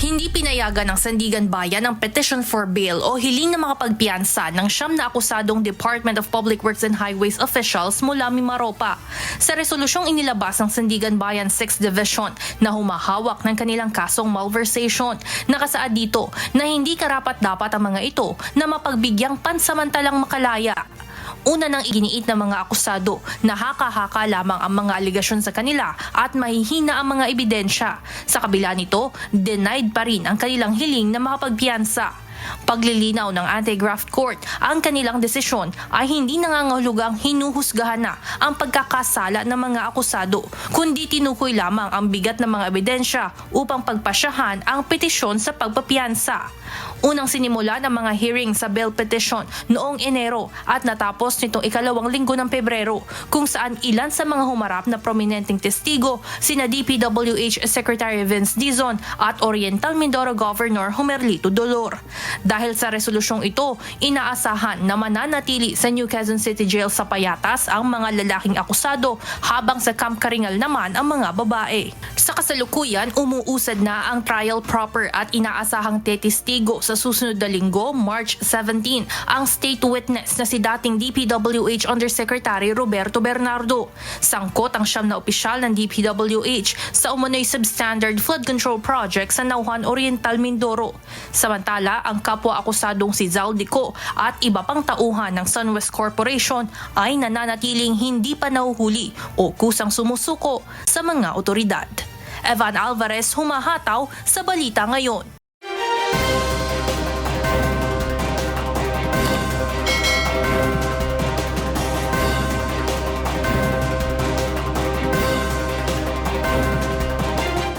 Hindi pinayagan ng Sandigan Bayan ang petition for bail o hiling na makapagpiyansa ng 9 na akusadong Department of Public Works and Highways officials mula Mimaropa. Sa resolusyong inilabas ng Sandigan Bayan 6th Division na humahawak ng kanilang kasong malversation, nakasaad dito na hindi karapat-dapat ang mga ito na mapagbigyan pansamantalang makalaya. Una nang iginiit ng mga akusado na haka-haka lamang ang mga aligasyon sa kanila at mahihina ang mga ebidensya. Sa kabila nito, denied pa rin ang kanilang hiling na makapagpiyansa. Paglilinaw ng Anti-Graft Court, ang kanilang desisyon ay hindi nangangahulugang hinuhusgahan na ang pagkakasala ng mga akusado, kundi tinukoy lamang ang bigat ng mga ebidensya upang pagpasyahan ang petisyon sa pagpapiyansa. Unang sinimula ng mga hearing sa bail petition noong Enero at natapos nitong ikalawang linggo ng Pebrero, kung saan ilan sa mga humarap na prominenteng testigo sina DPWH Secretary Vince Dizon at Oriental Mindoro Governor Homerlito Dolor. Dahil sa resolusyong ito, inaasahan na mananatili sa New Quezon City Jail sa Payatas ang mga lalaking akusado habang sa Camp Karingal naman ang mga babae. Sa kasalukuyan, umuusad na ang trial proper at inaasahang testigo sa susunod na linggo, March 17, ang state witness na si dating DPWH Undersecretary Roberto Bernardo. Sangkot ang 9 na opisyal ng DPWH sa umano'y substandard flood control project sa Nauhan Oriental, Mindoro. Samantala, ang kapwa-akusadong si Zaldico at iba pang tauhan ng SunWest Corporation ay nananatiling hindi pa nahuhuli o kusang sumusuko sa mga otoridad. Evan Alvarez, humahataw sa Balita Ngayon.